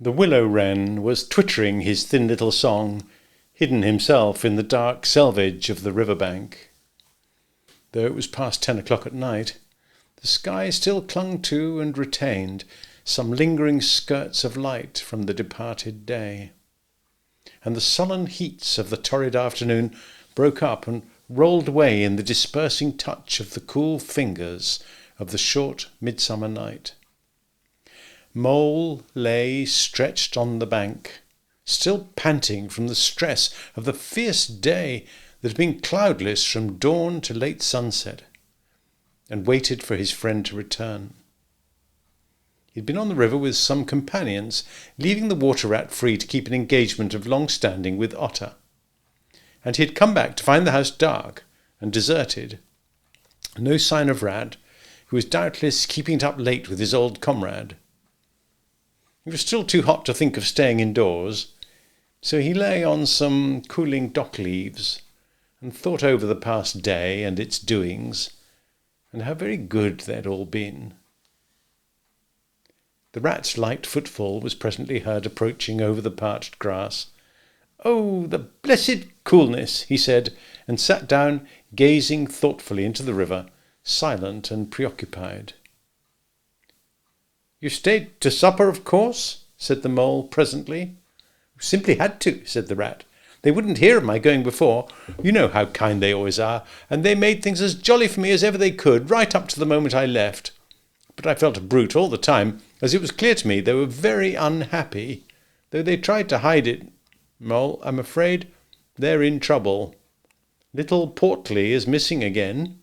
The willow wren was twittering his thin little song, hidden himself in the dark selvage of the river bank. Though it was past 10 o'clock at night, the sky still clung to and retained some lingering skirts of light from the departed day, and the sullen heats of the torrid afternoon broke up and rolled away in the dispersing touch of the cool fingers of the short midsummer night. Mole lay stretched on the bank, still panting from the stress of the fierce day that had been cloudless from dawn to late sunset, and waited for his friend to return. He had been on the river with some companions, leaving the water rat free to keep an engagement of long standing with Otter, and he had come back to find the house dark and deserted. No sign of Rat, who was doubtless keeping it up late with his old comrade. It was still too hot to think of staying indoors, so he lay on some cooling dock leaves and thought over the past day and its doings, and how very good they had all been. The rat's light footfall was presently heard approaching over the parched grass. "Oh, the blessed coolness," he said, and sat down, gazing thoughtfully into the river, silent and preoccupied. "You stayed to supper, of course?" said the mole presently. "Simply had to," said the rat. "They wouldn't hear of my going before. You know how kind they always are, and they made things as jolly for me as ever they could, right up to the moment I left. But I felt a brute all the time, as it was clear to me they were very unhappy, though they tried to hide it. Mole, I'm afraid they're in trouble. Little Portly is missing again,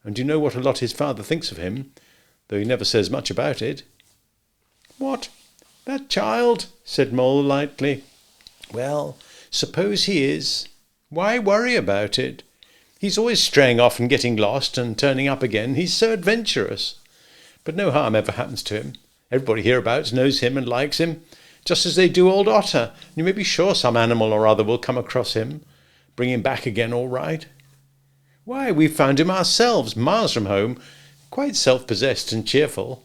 and you know what a lot his father thinks of him, though he never says much about it." "What, that child?" said Mole lightly. "Well, suppose he is. Why worry about it? He's always straying off and getting lost and turning up again. He's so adventurous. But no harm ever happens to him. Everybody hereabouts knows him and likes him, just as they do old Otter. You may be sure some animal or other will come across him, bring him back again all right. Why, we found him ourselves, miles from home, quite self-possessed and cheerful."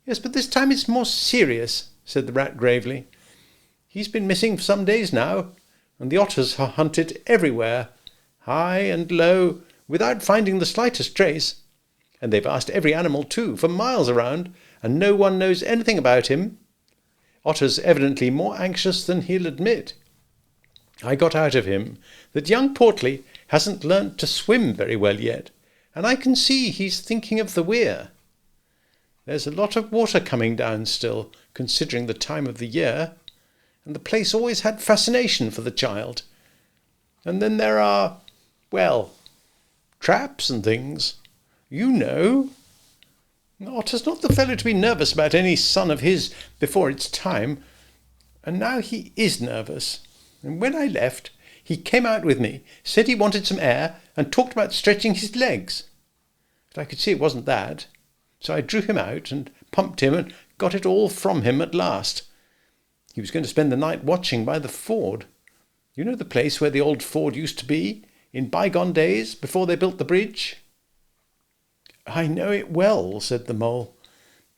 "Yes, but this time it's more serious," said the rat gravely. "He's been missing for some days now, and the otters are hunted everywhere, high and low, without finding the slightest trace. And they've asked every animal too, for miles around, and no one knows anything about him. Otter's evidently more anxious than he'll admit. I got out of him that young Portly hasn't learnt to swim very well yet, and I can see he's thinking of the weir. There's a lot of water coming down still, considering the time of the year, and the place always had fascination for the child. And then there are, well, traps and things. You know. Otter's not the fellow to be nervous about any son of his before it's time, and now he is nervous. And when I left, he came out with me, said he wanted some air, and talked about stretching his legs. But I could see it wasn't that, so I drew him out and pumped him and got it all from him at last. He was going to spend the night watching by the ford. You know the place where the old ford used to be, in bygone days, before they built the bridge?" "I know it well," said the mole.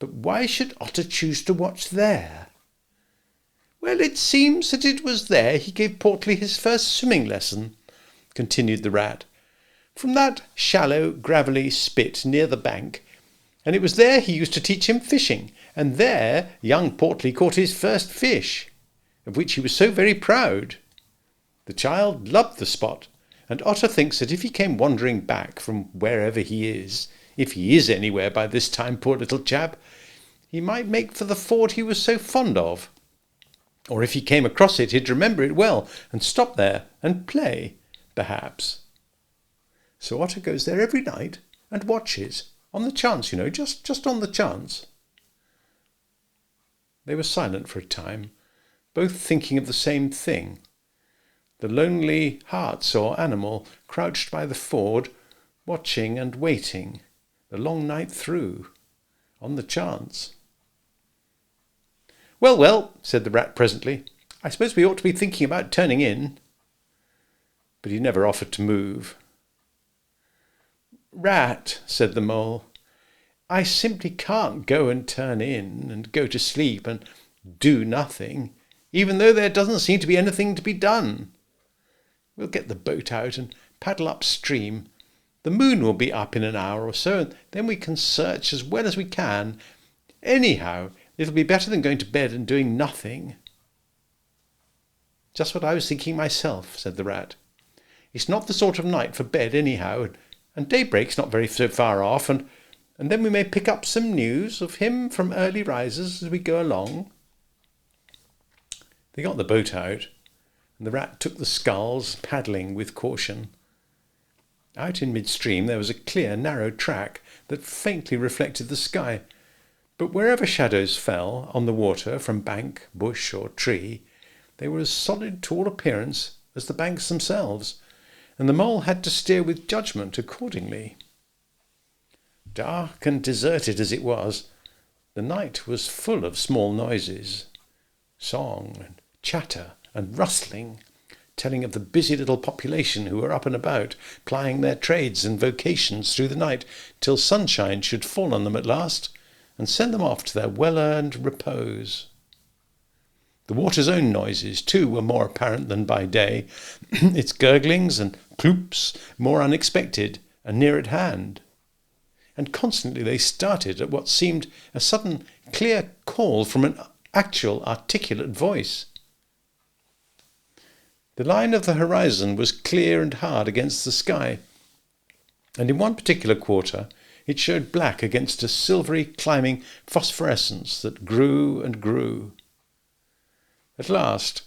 "But why should Otter choose to watch there?" "Well, it seems that it was there he gave Portly his first swimming lesson," continued the rat, "from that shallow, gravelly spit near the bank. And it was there he used to teach him fishing, and there young Portly caught his first fish, of which he was so very proud. The child loved the spot, and Otter thinks that if he came wandering back from wherever he is, if he is anywhere by this time, poor little chap, he might make for the ford he was so fond of. Or if he came across it, he'd remember it well, and stop there and play, perhaps. So Otter goes there every night and watches, on the chance, you know, just on the chance." They were silent for a time, both thinking of the same thing. The lonely heart-sore animal crouched by the ford, watching and waiting, the long night through, on the chance. "Well, well," said the rat presently, "I suppose we ought to be thinking about turning in." But he never offered to move. "Rat," said the mole, "I simply can't go and turn in and go to sleep and do nothing, even though there doesn't seem to be anything to be done. We'll get the boat out and paddle upstream. The moon will be up in an hour or so, and then we can search as well as we can. Anyhow, it'll be better than going to bed and doing nothing." "Just what I was thinking myself," said the rat. "It's not the sort of night for bed anyhow, and daybreak's not very so far off, and then we may pick up some news of him from early risers as we go along." They got the boat out, and the rat took the sculls, paddling with caution. Out in midstream there was a clear, narrow track that faintly reflected the sky, but wherever shadows fell on the water from bank, bush, or tree, they were as solid to all appearance as the banks themselves, and the mole had to steer with judgment accordingly. Dark and deserted as it was, the night was full of small noises, song and chatter and rustling, telling of the busy little population who were up and about, plying their trades and vocations through the night, till sunshine should fall on them at last, and send them off to their well-earned repose. The water's own noises, too, were more apparent than by day, its gurglings and cloops more unexpected and near at hand. And constantly they started at what seemed a sudden, clear call from an actual, articulate voice. The line of the horizon was clear and hard against the sky, and in one particular quarter it showed black against a silvery climbing phosphorescence that grew and grew. At last,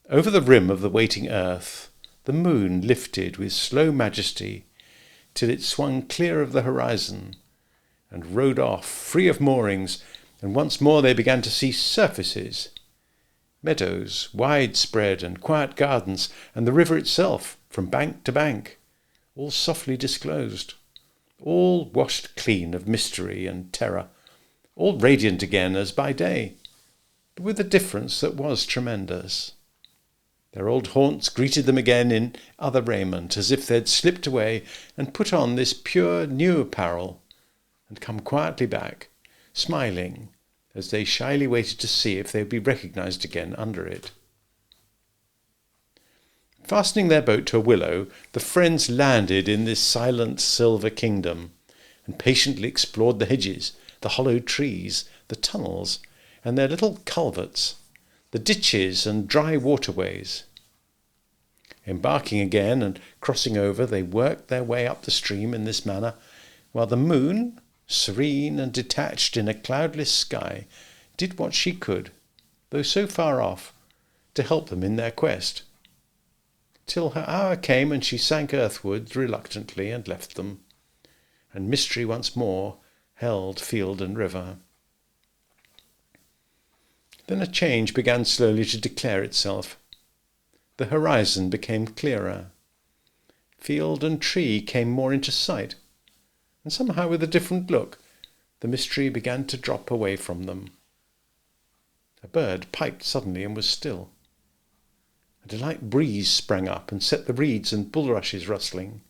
over the rim of the waiting earth, the moon lifted with slow majesty till it swung clear of the horizon and rode off free of moorings, and once more they began to see surfaces, meadows, widespread and quiet gardens, and the river itself from bank to bank, all softly disclosed, all washed clean of mystery and terror, all radiant again as by day, but with a difference that was tremendous. Their old haunts greeted them again in other raiment, as if they'd slipped away and put on this pure new apparel, and come quietly back, smiling, as they shyly waited to see if they would be recognized again under it. Fastening their boat to a willow, the friends landed in this silent silver kingdom, and patiently explored the hedges, the hollow trees, the tunnels, and their little culverts, the ditches and dry waterways. Embarking again and crossing over, they worked their way up the stream in this manner, while the moon, serene and detached in a cloudless sky, did what she could, though so far off, to help them in their quest, till her hour came and she sank earthward reluctantly and left them, and mystery once more held field and river. Then a change began slowly to declare itself. The horizon became clearer. Field and tree came more into sight, and somehow with a different look, the mystery began to drop away from them. A bird piped suddenly and was still. A light breeze sprang up and set the reeds and bulrushes rustling.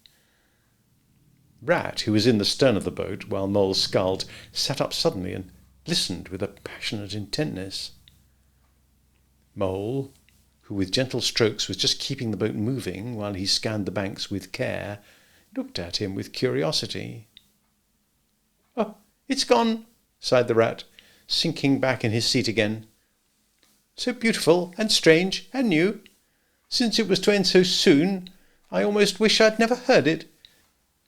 Rat, who was in the stern of the boat while Mole sculled, sat up suddenly and listened with a passionate intentness. Mole, who with gentle strokes was just keeping the boat moving while he scanned the banks with care, looked at him with curiosity. "Oh, it's gone," sighed the rat, sinking back in his seat again. "So beautiful and strange and new. Since it was to end so soon, I almost wish I'd never heard it,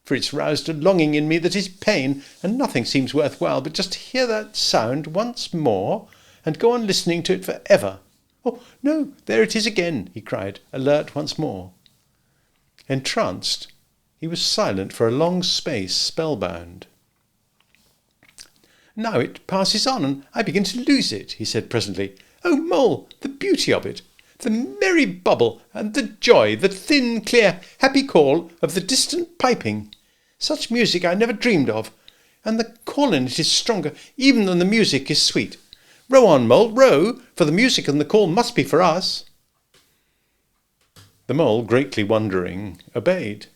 for it's roused a longing in me that is pain, and nothing seems worthwhile but just to hear that sound once more and go on listening to it for ever. Oh, no, there it is again," he cried, alert once more. Entranced, he was silent for a long space, spellbound. "Now it passes on, and I begin to lose it," he said presently. "Oh, Mole, the beauty of it! The merry bubble, and the joy, the thin, clear, happy call of the distant piping! Such music I never dreamed of, and the call in it is stronger even than the music is sweet. Row on, Mole, row, for the music and the call must be for us." The Mole, greatly wondering, obeyed.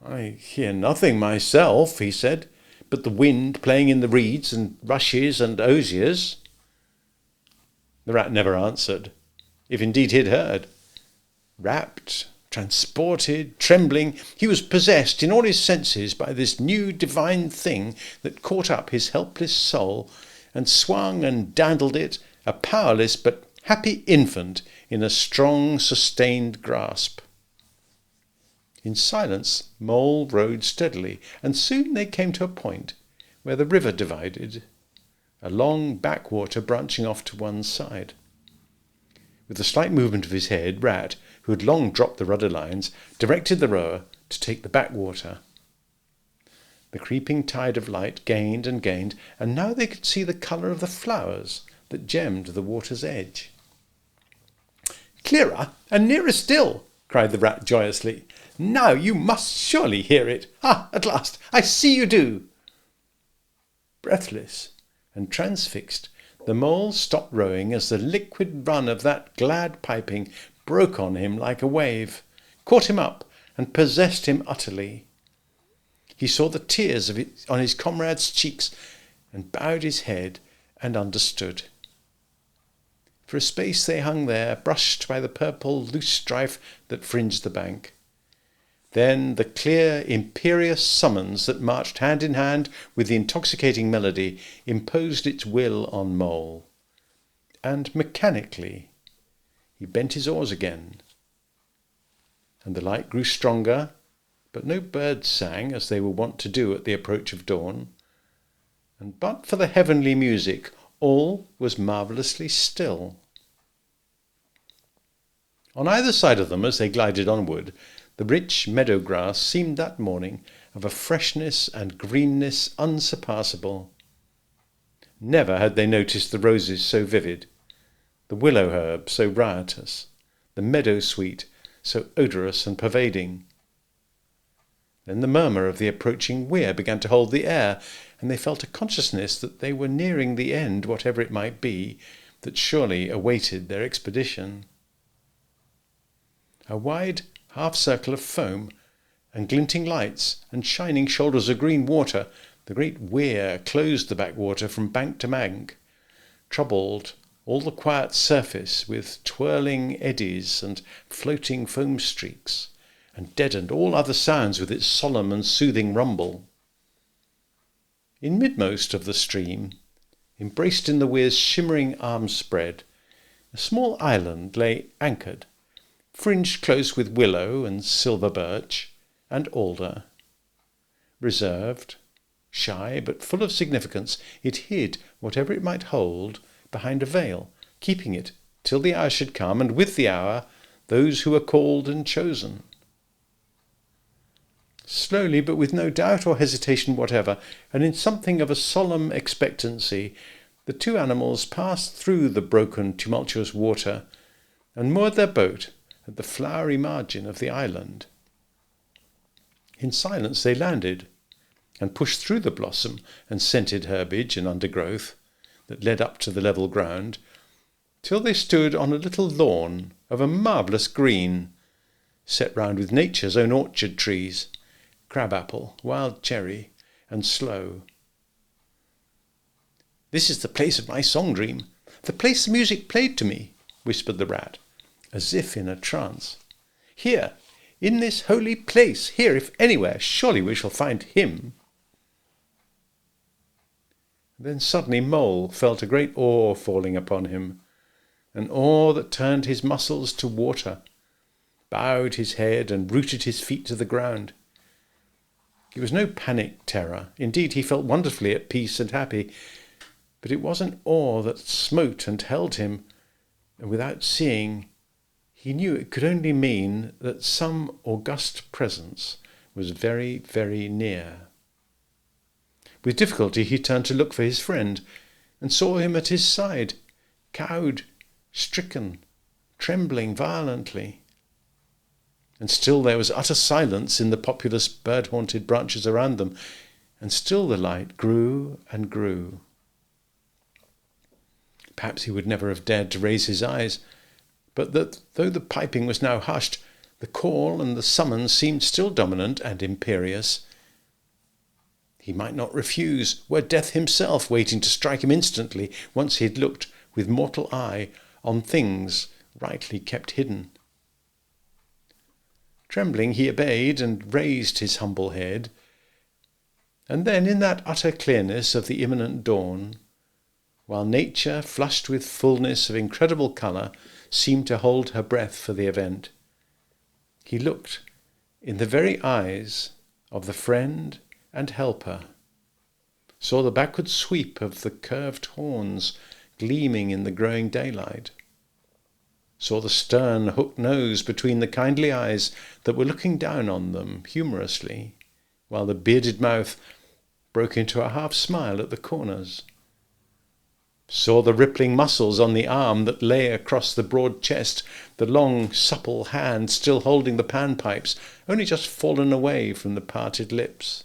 "I hear nothing myself," he said, "but the wind playing in the reeds and rushes and osiers." The rat never answered, if indeed he'd heard. Rapt, transported, trembling, he was possessed in all his senses by this new divine thing that caught up his helpless soul and swung and dandled it, a powerless but happy infant, in a strong, sustained grasp. In silence, Mole rowed steadily, and soon they came to a point where the river divided, a long backwater branching off to one side. With a slight movement of his head, Rat, who had long dropped the rudder lines, directed the rower to take the backwater. The creeping tide of light gained and gained, and now they could see the colour of the flowers that gemmed the water's edge. "Clearer and nearer still!" cried the rat joyously. "Now you must surely hear it. Ah, at last, I see you do!" Breathless and transfixed, the mole stopped rowing as the liquid run of that glad piping broke on him like a wave, caught him up and possessed him utterly. He saw the tears on his comrade's cheeks and bowed his head and understood. For a space they hung there, brushed by the purple loose strife that fringed the bank. Then the clear, imperious summons that marched hand in hand with the intoxicating melody imposed its will on Mole. And mechanically he bent his oars again. And the light grew stronger, but no birds sang as they were wont to do at the approach of dawn. And but for the heavenly music, all was marvellously still. On either side of them, as they glided onward, the rich meadow grass seemed that morning of a freshness and greenness unsurpassable. Never had they noticed the roses so vivid, the willow herb so riotous, the meadow sweet so odorous and pervading. Then the murmur of the approaching weir began to hold the air, and they felt a consciousness that they were nearing the end, whatever it might be, that surely awaited their expedition. A wide half-circle of foam, and glinting lights, and shining shoulders of green water, the great weir closed the backwater from bank to bank, troubled all the quiet surface with twirling eddies and floating foam streaks, and deadened all other sounds with its solemn and soothing rumble. In midmost of the stream, embraced in the weir's shimmering arm spread, a small island lay anchored, fringed close with willow and silver birch and alder. Reserved, shy, but full of significance, it hid whatever it might hold behind a veil, keeping it till the hour should come, and with the hour those who were called and chosen. Slowly, but with no doubt or hesitation whatever, and in something of a solemn expectancy, the two animals passed through the broken, tumultuous water, and moored their boat at the flowery margin of the island. In silence they landed, and pushed through the blossom and scented herbage and undergrowth that led up to the level ground, till they stood on a little lawn of a marvellous green, set round with nature's own orchard trees, crab-apple, wild cherry, and sloe. "This is the place of my song-dream, the place the music played to me," whispered the rat, as if in a trance. "Here, in this holy place, here, if anywhere, surely we shall find him." Then suddenly Mole felt a great awe falling upon him, an awe that turned his muscles to water, bowed his head and rooted his feet to the ground. It was no panic terror. Indeed, he felt wonderfully at peace and happy, but it was an awe that smote and held him, and without seeing, he knew it could only mean that some august presence was very, very near. With difficulty he turned to look for his friend, and saw him at his side, cowed, stricken, trembling violently. And still there was utter silence in the populous bird-haunted branches around them, and still the light grew and grew. Perhaps he would never have dared to raise his eyes, but that though the piping was now hushed, the call and the summons seemed still dominant and imperious. He might not refuse, were death himself waiting to strike him instantly, once he had looked with mortal eye on things rightly kept hidden. Trembling, he obeyed and raised his humble head. And then, in that utter clearness of the imminent dawn, while nature, flushed with fullness of incredible colour, seemed to hold her breath for the event, he looked in the very eyes of the friend and helper, saw the backward sweep of the curved horns gleaming in the growing daylight, saw the stern hooked nose between the kindly eyes that were looking down on them humorously, while the bearded mouth broke into a half smile at the corners, saw the rippling muscles on the arm that lay across the broad chest, the long supple hand still holding the panpipes, only just fallen away from the parted lips,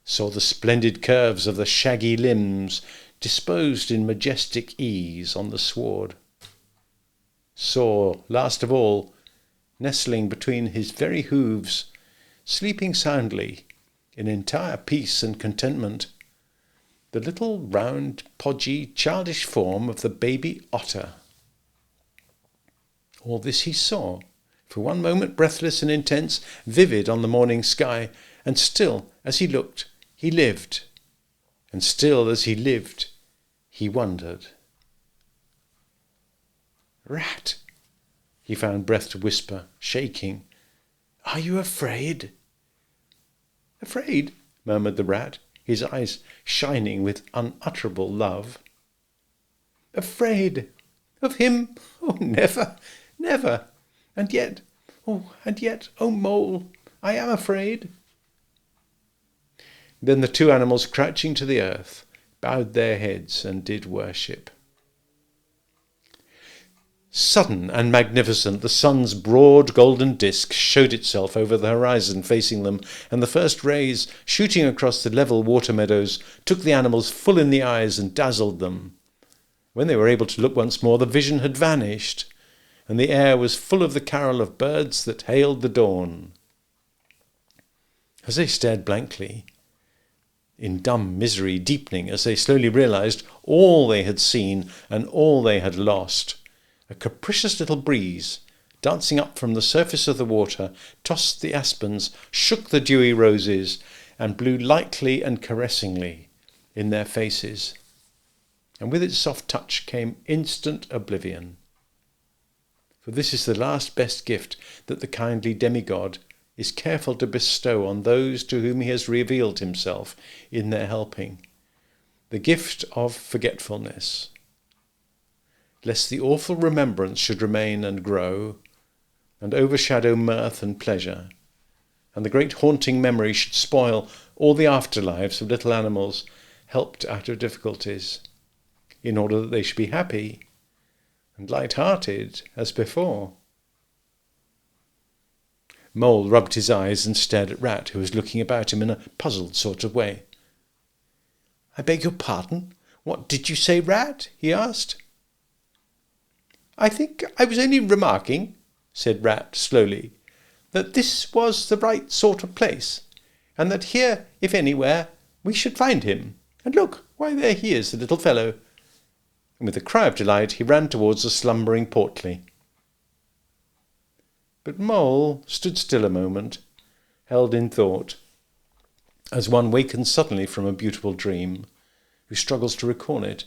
saw the splendid curves of the shaggy limbs disposed in majestic ease on the sward, saw, last of all, nestling between his very hooves, sleeping soundly, in entire peace and contentment, the little round, podgy, childish form of the baby otter. All this he saw, for one moment breathless and intense, vivid on the morning sky, and still, as he looked, he lived, and still as he lived, he wondered. "Rat," he found breath to whisper, shaking. "Are you afraid?" "Afraid?" murmured the rat, his eyes shining with unutterable love. "Afraid? Of him? Oh, never, never! And yet, oh, Mole, I am afraid." Then the two animals, crouching to the earth, bowed their heads and did worship. Sudden and magnificent, the sun's broad golden disk showed itself over the horizon facing them, and the first rays, shooting across the level water meadows, took the animals full in the eyes and dazzled them. When they were able to look once more, the vision had vanished, and the air was full of the carol of birds that hailed the dawn. As they stared blankly, in dumb misery deepening as they slowly realized all they had seen and all they had lost, a capricious little breeze, dancing up from the surface of the water, tossed the aspens, shook the dewy roses, and blew lightly and caressingly in their faces. And with its soft touch came instant oblivion. For this is the last best gift that the kindly demigod is careful to bestow on those to whom he has revealed himself in their helping, the gift of forgetfulness, lest the awful remembrance should remain and grow, and overshadow mirth and pleasure, and the great haunting memory should spoil all the afterlives of little animals helped out of difficulties, in order that they should be happy and light-hearted as before. Mole rubbed his eyes and stared at Rat, who was looking about him in a puzzled sort of way. "I beg your pardon? What did you say, Rat?" he asked. "I think I was only remarking," said Rat slowly, "that this was the right sort of place, and that here, if anywhere, we should find him. And look, why, there he is, the little fellow." And with a cry of delight he ran towards the slumbering Portly. But Mole stood still a moment, held in thought, as one wakens suddenly from a beautiful dream, who struggles to recall it,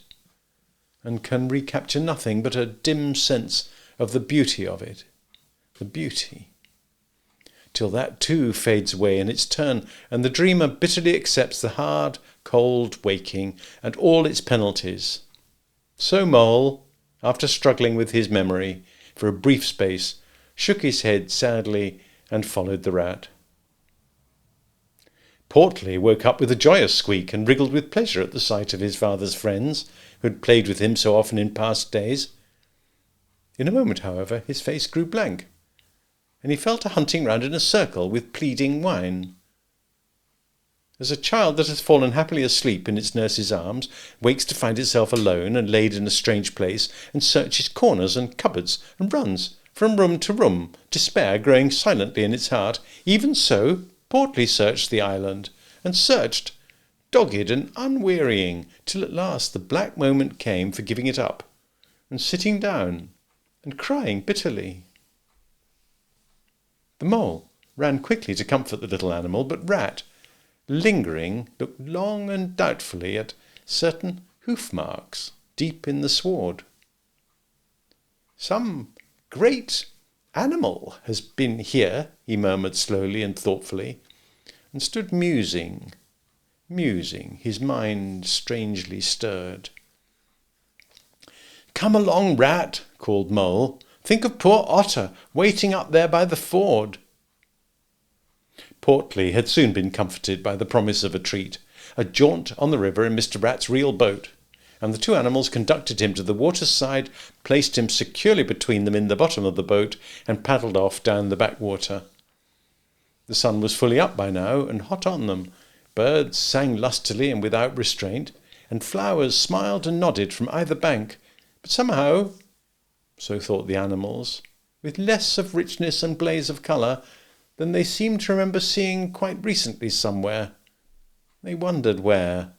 and can recapture nothing but a dim sense of the beauty of it, the beauty, till that too fades away in its turn, and the dreamer bitterly accepts the hard, cold waking and all its penalties. So Mole, after struggling with his memory for a brief space, shook his head sadly and followed the rat. Portly woke up with a joyous squeak and wriggled with pleasure at the sight of his father's friends, who had played with him so often in past days. In a moment, however, his face grew blank, and he fell to hunting round in a circle with pleading whine. As a child that has fallen happily asleep in its nurse's arms wakes to find itself alone and laid in a strange place, and searches corners and cupboards and runs from room to room, despair growing silently in its heart, even so Portly searched the island, and searched, dogged and unwearying, till at last the black moment came for giving it up, and sitting down and crying bitterly. The Mole ran quickly to comfort the little animal, but Rat, lingering, looked long and doubtfully at certain hoof marks deep in the sward. "Some great animal has been here," he murmured slowly and thoughtfully, and stood musing, his mind strangely stirred. "Come along, Rat," called Mole. "Think of poor Otter waiting up there by the ford." Portly had soon been comforted by the promise of a treat, a jaunt on the river in Mr. Rat's real boat, and the two animals conducted him to the water's side, placed him securely between them in the bottom of the boat, and paddled off down the backwater. The sun was fully up by now, and hot on them. Birds sang lustily and without restraint, and flowers smiled and nodded from either bank, but somehow, so thought the animals, with less of richness and blaze of colour than they seemed to remember seeing quite recently somewhere. They wondered where.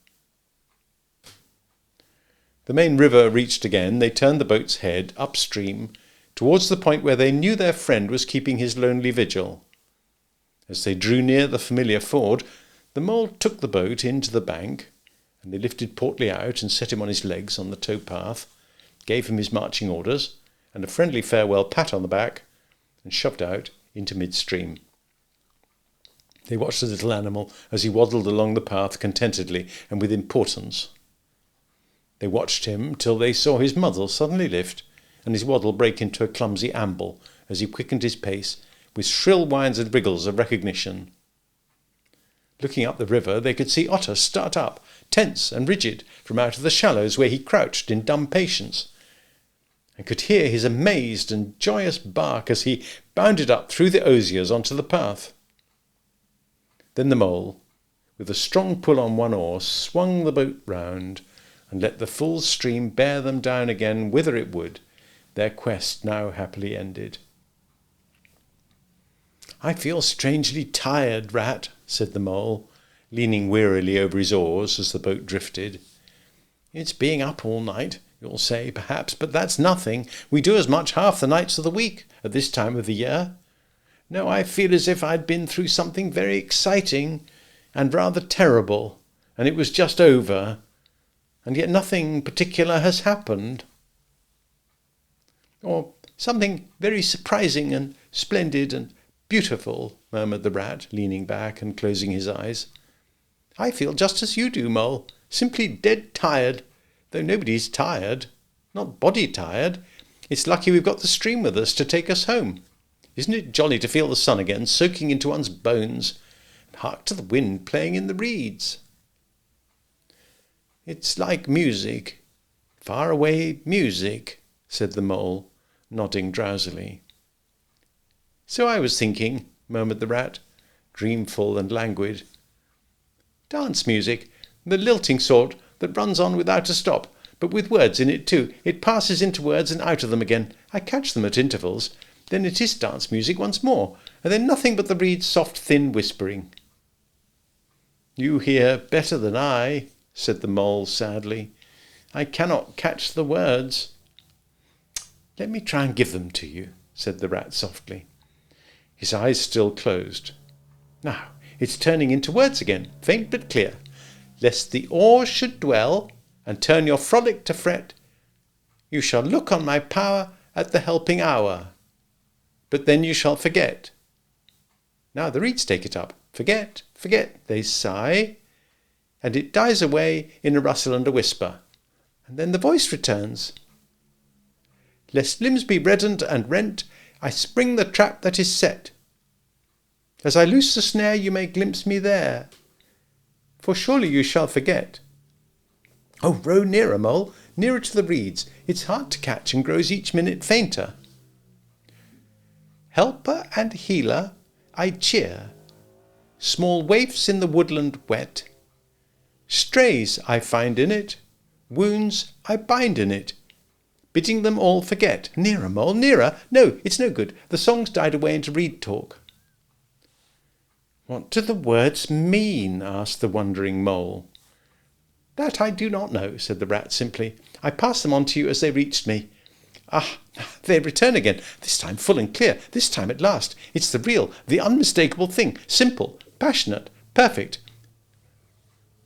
The main river reached again, they turned the boat's head upstream towards the point where they knew their friend was keeping his lonely vigil. As they drew near the familiar ford, the Mole took the boat into the bank, and they lifted Portly out and set him on his legs on the towpath, gave him his marching orders and a friendly farewell pat on the back, and shoved out into midstream. They watched the little animal as he waddled along the path contentedly and with importance. They watched him till they saw his muzzle suddenly lift and his waddle break into a clumsy amble as he quickened his pace with shrill whines and wriggles of recognition. Looking up the river, they could see Otter start up, tense and rigid, from out of the shallows where he crouched in dumb patience, and could hear his amazed and joyous bark as he bounded up through the osiers onto the path. Then the Mole, with a strong pull on one oar, swung the boat round and let the full stream bear them down again whither it would, their quest now happily ended. "I feel strangely tired, Rat," said the Mole, leaning wearily over his oars as the boat drifted. "It's being up all night, you'll say, perhaps, but that's nothing. We do as much half the nights of the week at this time of the year. No, I feel as if I'd been through something very exciting and rather terrible, and it was just over, and yet nothing particular has happened." "Or something very surprising and splendid and beautiful," murmured the Rat, leaning back and closing his eyes. "I feel just as you do, Mole, simply dead tired, though nobody's tired, not body tired. It's lucky we've got the stream with us to take us home. Isn't it jolly to feel the sun again soaking into one's bones, and hark to the wind playing in the reeds?" "It's like music, far away music," said the Mole, nodding drowsily. "So I was thinking," murmured the Rat, dreamful and languid. "Dance music, the lilting sort that runs on without a stop, but with words in it too. It passes into words and out of them again. I catch them at intervals. Then it is dance music once more, and then nothing but the reed's soft, thin whispering." "You hear better than I," said the Mole sadly. "I cannot catch the words." "Let me try and give them to you," said the Rat softly. His eyes still closed. "Now, it's turning into words again, faint but clear. Lest the oar should dwell, and turn your frolic to fret, you shall look on my power at the helping hour. But then you shall forget." Now the reeds take it up. "Forget, forget," they sigh, and it dies away in a rustle and a whisper, and then the voice returns. "Lest limbs be reddened and rent, I spring the trap that is set. As I loose the snare, you may glimpse me there, for surely you shall forget." "Oh, row nearer, Mole, nearer to the reeds. It's hard to catch and grows each minute fainter." "Helper and healer I cheer, small waifs in the woodland wet. Strays I find in it, wounds I bind in it, bidding them all forget." "Nearer, Mole, nearer. No, it's no good. The song's died away into reed talk." "What do the words mean?" asked the wondering Mole. "That I do not know," said the Rat simply. "I passed them on to you as they reached me. Ah, they return again, this time full and clear, this time at last. It's the real, the unmistakable thing, simple, passionate, perfect.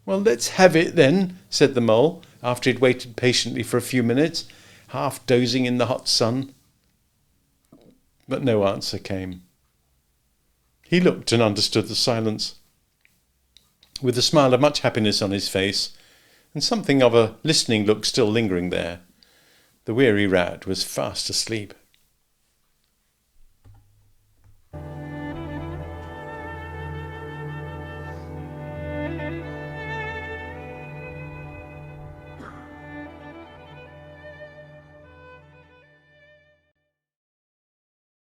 Well, let's have it then, said the mole, after he'd waited patiently for a few minutes, half dozing in the hot sun. But no answer came. He looked and understood the silence. With a smile of much happiness on his face, and something of a listening look still lingering there, the weary rat was fast asleep.